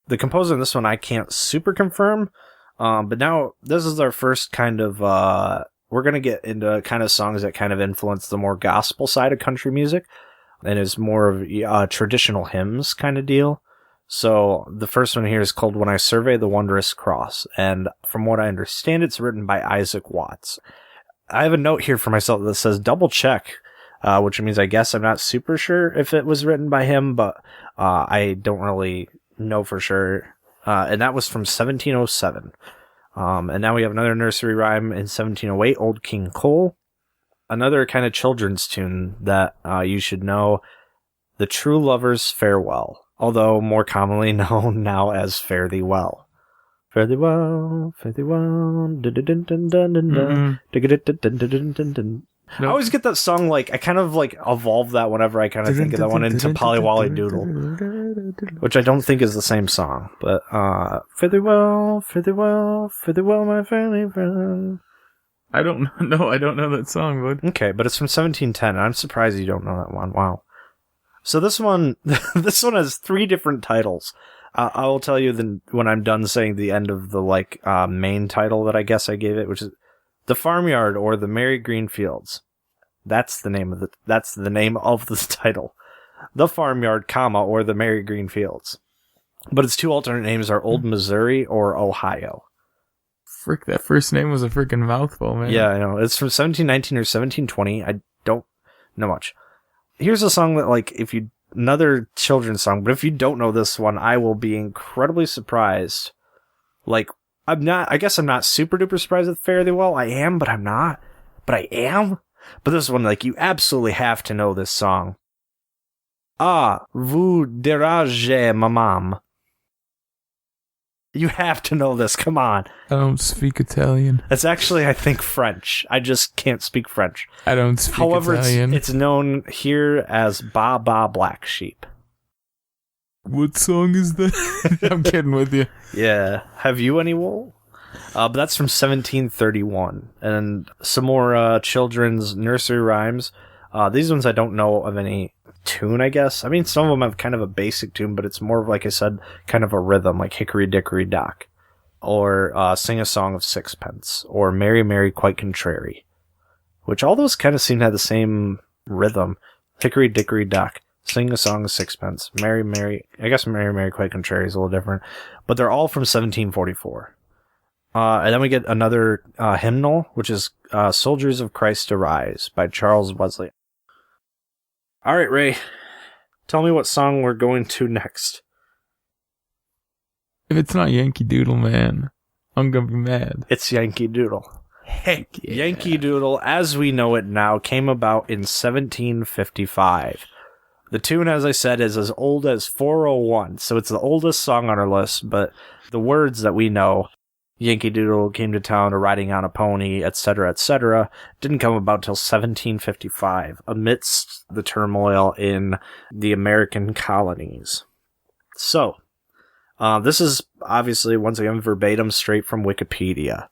The composer in this one I can't super confirm. But now this is our first kind of we're going to get into kind of songs that kind of influence the more gospel side of country music and is more of traditional hymns kind of deal. So the first one here is called When I Survey the Wondrous Cross. And from what I understand, it's written by Isaac Watts. I have a note here for myself that says double check, which means I guess I'm not super sure if it was written by him, but I don't really know for sure. And that was from 1707. And now we have another nursery rhyme in 1708, Old King Cole. Another kind of children's tune that you should know, The True Lover's Farewell, although more commonly known now as Fare Thee Well. Fare thee well, fare thee well. I always get that song, like, I kind of, like, evolve that whenever I kind of think of that one into Polly Wolly Doodle, which I don't think is the same song, but, fare thee well, fare thee well, fare thee well, my family friend. I don't know that song, bud. Okay, but it's from 1710, and I'm surprised you don't know that one. Wow. So this one has 3 different titles. I will tell you when I'm done saying the end of the main title that I guess I gave it, which is The Farmyard or The Merry Green Fields. That's the name of the title. The Farmyard, or The Merry Green Fields. But its 2 alternate names are Old Missouri or Ohio. Frick, that first name was a freaking mouthful, man. Yeah, I know. It's from 1719 or 1720. I don't know much. Here's a song that, another children's song, but if you don't know this one, I will be incredibly surprised. I guess I'm not super duper surprised with Fare Thee Well. I am, but I'm not. But I am. But this one, you absolutely have to know this song. Ah, vous dérangez, maman. You have to know this, come on. I don't speak Italian. It's actually, I think, French. I just can't speak French. I don't speak Italian. However, it's known here as Ba Ba Black Sheep. What song is that? I'm kidding with you. Yeah. Have you any wool? But that's from 1731. And some more children's nursery rhymes. These ones I don't know of any tune, I guess. I mean, some of them have kind of a basic tune, but it's more of, like I said, kind of a rhythm, like Hickory Dickory Dock. Or Sing a Song of Sixpence. Or Mary, Mary, Quite Contrary. Which all those kind of seem to have the same rhythm. Hickory Dickory Dock. Sing a Song of Sixpence. Mary, Mary. I guess Mary, Mary, Quite Contrary is a little different. But they're all from 1744. And then we get another hymnal, which is Soldiers of Christ Arise by Charles Wesley. All right, Ray. Tell me what song we're going to next. If it's not Yankee Doodle, man, I'm going to be mad. It's Yankee Doodle. Heck yeah. Yankee Doodle, as we know it now, came about in 1755. The tune, as I said, is as old as 401, so it's the oldest song on our list, but the words that we know, Yankee Doodle came to town riding on a pony, etc., didn't come about till 1755, amidst the turmoil in the American colonies. So, this is obviously, once again, verbatim straight from Wikipedia.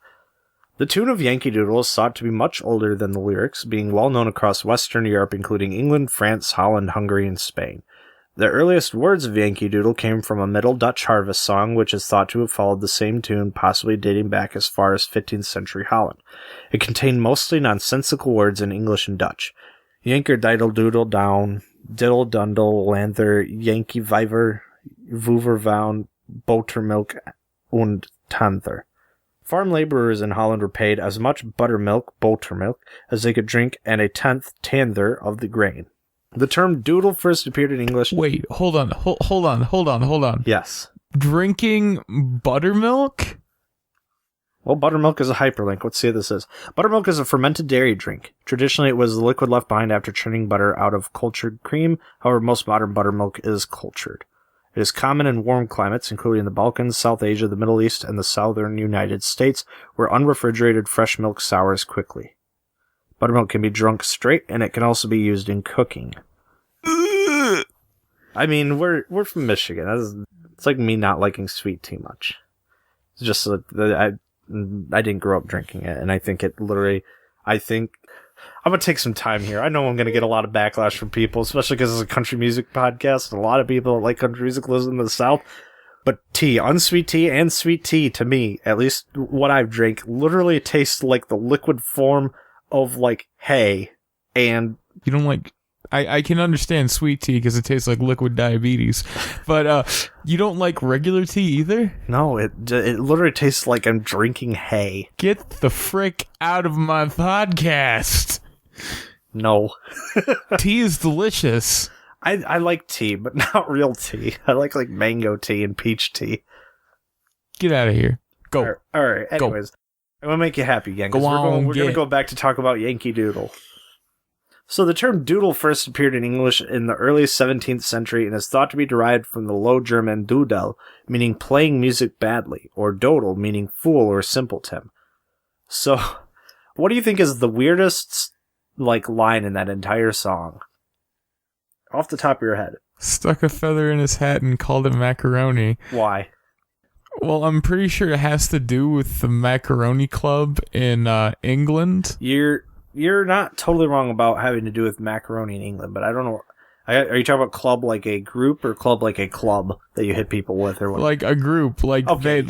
The tune of Yankee Doodle is thought to be much older than the lyrics, being well known across Western Europe, including England, France, Holland, Hungary, and Spain. The earliest words of Yankee Doodle came from a Middle Dutch harvest song, which is thought to have followed the same tune, possibly dating back as far as 15th century Holland. It contained mostly nonsensical words in English and Dutch. Yanker diddle doodle down, diddle dundle, lanther, Yankee viver, voever voun, botermilk, und tanther. Farm laborers in Holland were paid as much buttermilk, botermilk, as they could drink, and a tenth tanther of the grain. The term doodle first appeared in English. Wait, hold on. Yes. Drinking buttermilk? Well, buttermilk is a hyperlink. Let's see what this is. Buttermilk is a fermented dairy drink. Traditionally, it was the liquid left behind after churning butter out of cultured cream. However, most modern buttermilk is cultured. It is common in warm climates, including the Balkans, South Asia, the Middle East, and the southern United States, where unrefrigerated fresh milk sours quickly. Buttermilk can be drunk straight, and it can also be used in cooking. I mean, we're from Michigan. It's like me not liking sweet too much. It's just I didn't grow up drinking it, and I think I'm going to take some time here. I know I'm going to get a lot of backlash from people, especially because it's a country music podcast. A lot of people that like country music live in the South. But tea, unsweet tea and sweet tea, to me, at least what I've drank, literally tastes like the liquid form of, like, hay. And You don't like... I can understand sweet tea because it tastes like liquid diabetes. But you don't like regular tea either? no, it literally tastes like I'm drinking hay. Get the frick out of my podcast. No. Tea is delicious. I like tea, but not real tea. I like mango tea and peach tea. Get out of here. Go. All right. Anyways, I'm going to make you happy again. Go on, we're going to go back to talk about Yankee Doodle. So the term doodle first appeared in English in the early 17th century and is thought to be derived from the Low German dudel, meaning playing music badly, or dodel, meaning fool or simpleton. So, what do you think is the weirdest, line in that entire song? Off the top of your head. Stuck a feather in his hat and called it macaroni. Why? Well, I'm pretty sure it has to do with the Macaroni Club in England. You're not totally wrong about having to do with macaroni in England, but I don't know. Are you talking about club like a group or club like a club that you hit people with or what? Like a group, Okay,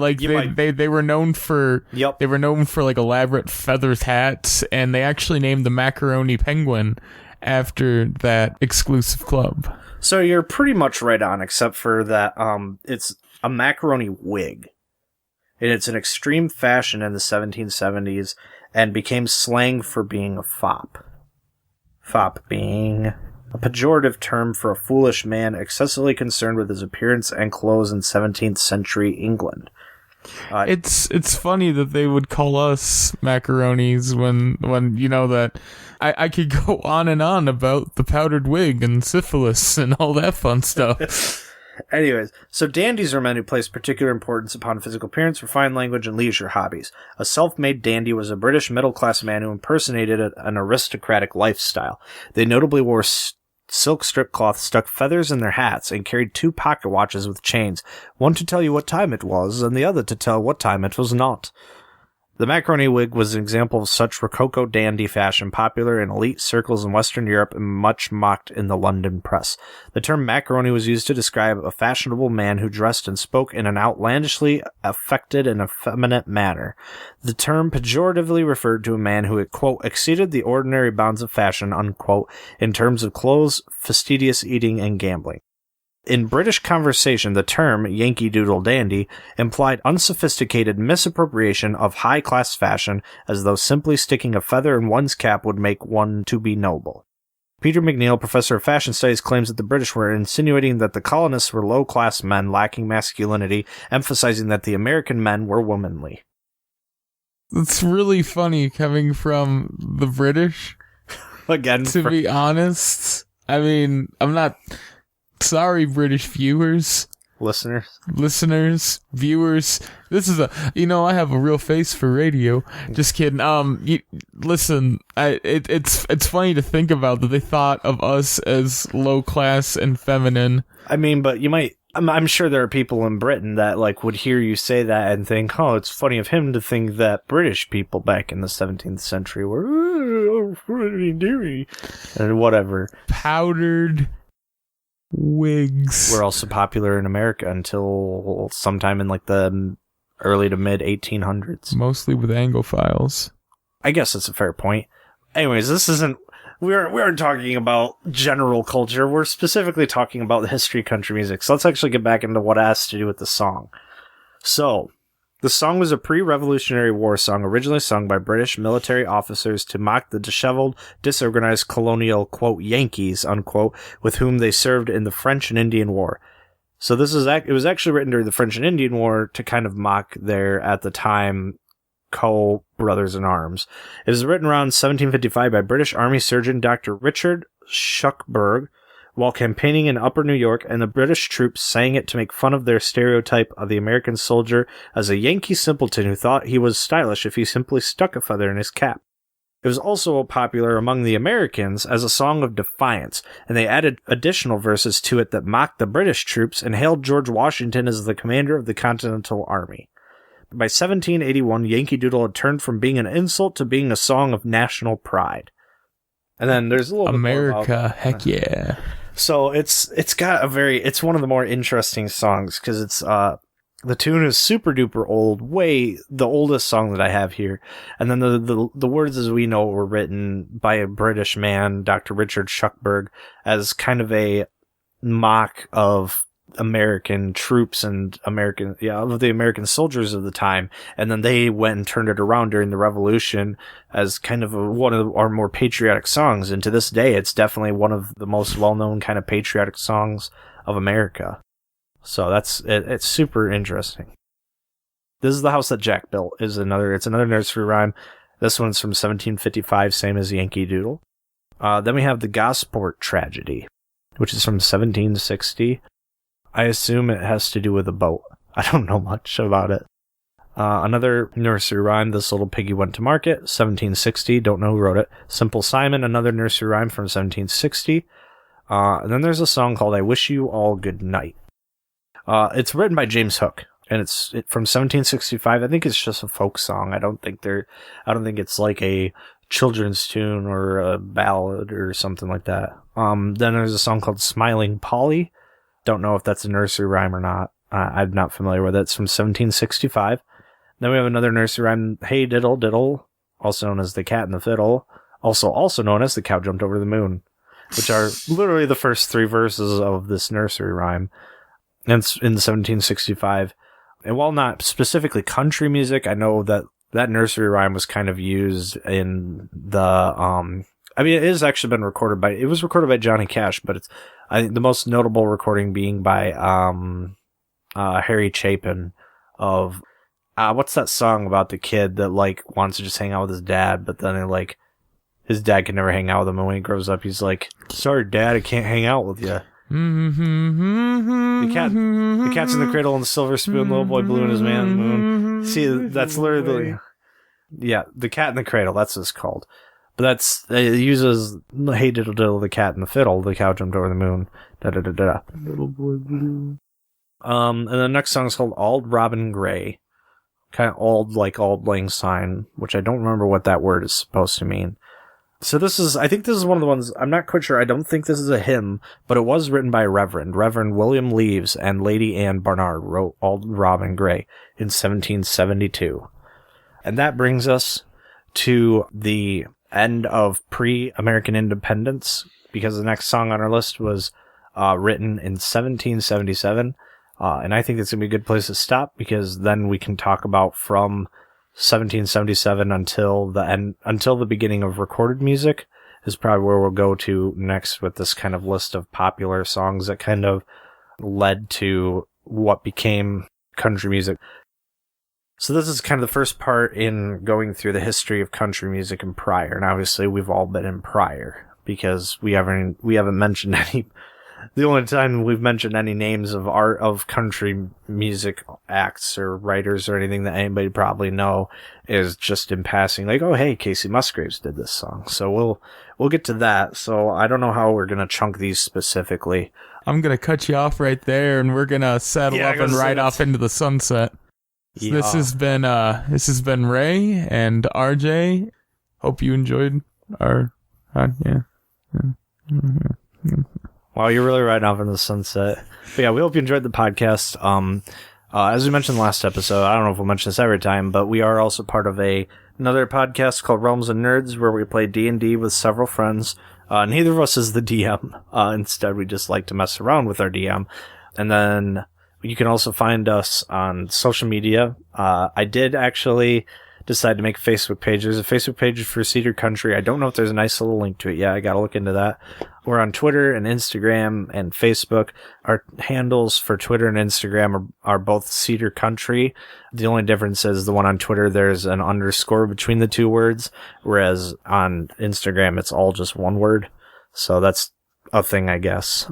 they were known for they were known for like elaborate feathered hats, and they actually named the Macaroni Penguin after that exclusive club. So you're pretty much right on, except for that it's a macaroni wig. And it's an extreme fashion in the 1770s and became slang for being a fop. Fop being a pejorative term for a foolish man excessively concerned with his appearance and clothes in 17th century England. It's funny that they would call us macaronis when you know that I could go on and on about the powdered wig and syphilis and all that fun stuff. Anyways, so dandies are men who place particular importance upon physical appearance, refined language, and leisure hobbies. A self-made dandy was a British middle-class man who impersonated an aristocratic lifestyle. They notably wore silk strip cloth, stuck feathers in their hats, and carried 2 pocket watches with chains, one to tell you what time it was, and the other to tell what time it was not. The macaroni wig was an example of such rococo dandy fashion, popular in elite circles in Western Europe and much mocked in the London press. The term macaroni was used to describe a fashionable man who dressed and spoke in an outlandishly affected and effeminate manner. The term pejoratively referred to a man who had, quote, exceeded the ordinary bounds of fashion, unquote, in terms of clothes, fastidious eating, and gambling. In British conversation, the term Yankee Doodle Dandy implied unsophisticated misappropriation of high-class fashion, as though simply sticking a feather in one's cap would make one to be noble. Peter McNeill, professor of fashion studies, claims that the British were insinuating that the colonists were low-class men lacking masculinity, emphasizing that the American men were womanly. It's really funny coming from the British. Again, to be honest, I mean, I'm not... Sorry, British viewers. Listeners, viewers. This is I have a real face for radio. Just kidding. Listen, it's funny to think about that they thought of us as low class and feminine. I mean, but you might, I'm sure there are people in Britain that would hear you say that and think, oh, it's funny of him to think that British people back in the 17th century were, and whatever. Powdered wigs were also popular in America until sometime in the early to mid 1800s. Mostly with Anglophiles. I guess that's a fair point. Anyways, we aren't talking about general culture. We're specifically talking about the history of country music. So let's actually get back into what it has to do with the song. So, the song was a pre-Revolutionary War song originally sung by British military officers to mock the disheveled, disorganized colonial, quote, Yankees, unquote, with whom they served in the French and Indian War. So it was actually written during the French and Indian War to kind of mock their, at the time, co-brothers in arms. It was written around 1755 by British Army surgeon Dr. Richard Shuckburgh, while campaigning in Upper New York, and the British troops sang it to make fun of their stereotype of the American soldier as a Yankee simpleton who thought he was stylish if he simply stuck a feather in his cap. It was also popular among the Americans as a song of defiance, and they added additional verses to it that mocked the British troops and hailed George Washington as the commander of the Continental Army. By 1781, Yankee Doodle had turned from being an insult to being a song of national pride. And then there's a little America, bit more about, heck yeah. So it's one of the more interesting songs because The tune is super duper old, way the oldest song that I have here. And then the words as we know were written by a British man, Dr. Richard Shuckburgh, as kind of a mock of American troops and of the American soldiers of the time. And then they went and turned it around during the Revolution as kind of one of our more patriotic songs. And to this day, it's definitely one of the most well-known kind of patriotic songs of America. So it's super interesting. This is the house that Jack built. It's another nursery rhyme. This one's from 1755, same as Yankee Doodle. Then we have the Gosport Tragedy, which is from 1760. I assume it has to do with a boat. I don't know much about it. Another nursery rhyme, This Little Piggy Went to Market, 1760. Don't know who wrote it. Simple Simon, another nursery rhyme from 1760. And then there's a song called I Wish You All Good Night. It's written by James Hook, and it's from 1765. I think it's just a folk song. I don't think it's like a children's tune or a ballad or something like that. Then there's a song called Smiling Polly. Don't know if that's a nursery rhyme or not. I'm not familiar with it. It's from 1765. Then we have another nursery rhyme, Hey Diddle Diddle, also known as The Cat and the Fiddle, also known as The Cow Jumped Over the Moon, which are literally the first three verses of this nursery rhyme. And it's in 1765. And while not specifically country music, I know that nursery rhyme was kind of used in the, it has actually been recorded by Johnny Cash, but I think the most notable recording being by, Harry Chapin of, what's that song about the kid that, like, wants to just hang out with his dad, but then, his dad can never hang out with him, and when he grows up, he's like, sorry, Dad, I can't hang out with you. The cat's in the cradle and the silver spoon, little boy blue and his man in the moon. See, that's literally The Cat in the Cradle, that's what it's called. But it uses Hey Diddle Diddle, the cat and the fiddle, the cow jumped over the moon, da da da da. Little boy blue. And the next song is called Auld Robin Gray. Kind of old, like Auld Lang Syne, which I don't remember what that word is supposed to mean. So I think this is one of the ones, I'm not quite sure, I don't think this is a hymn, but it was written by Reverend William Leaves and Lady Anne Barnard wrote Auld Robin Gray in 1772. And that brings us to the end of pre-American independence, because the next song on our list was written in 1777. And I think it's going to be a good place to stop, because then we can talk about from 1777 until the beginning of recorded music is probably where we'll go to next with this kind of list of popular songs that kind of led to what became country music. So this is kind of the first part in going through the history of country music and prior. And obviously we've all been in prior, because we haven't mentioned any. The only time we've mentioned any names of country music acts or writers or anything that anybody probably know is just in passing, like, oh hey, Casey Musgraves did this song. So we'll get to that. So I don't know how we're gonna chunk these specifically. I'm gonna cut you off right there, and we're gonna saddle up and ride off into the sunset. So this has been Ray and RJ. Hope you enjoyed our Wow, you're really riding off in the sunset. But yeah, we hope you enjoyed the podcast. As we mentioned last episode, I don't know if we'll mention this every time, but we are also part of another podcast called Realms and Nerds, where we play D&D with several friends. Neither of us is the DM. Instead, we just like to mess around with our DM. And then you can also find us on social media. I did actually decide to make a Facebook page. There's a Facebook page for Cedar Country. I don't know if there's a nice little link to it yet. I gotta look into that. We're on Twitter and Instagram and Facebook. Our handles for Twitter and Instagram are both Cedar Country. The only difference is the one on Twitter, there's an underscore between the two words, whereas on Instagram, it's all just one word. So that's a thing, I guess.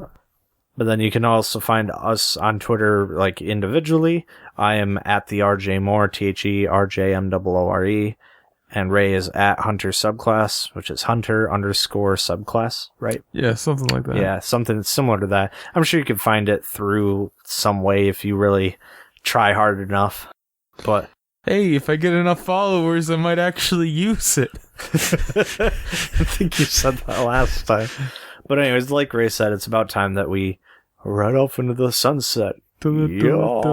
But then you can also find us on Twitter, like, individually. I am at the RJ Moore, THERJMOORE, and Ray is at Hunter Subclass, which is Hunter_subclass, right? Yeah, something like that. Yeah, something similar to that. I'm sure you can find it through some way if you really try hard enough. But hey, if I get enough followers, I might actually use it. I think you said that last time. But anyways, like Ray said, it's about time that we ride off into the sunset. Yeah.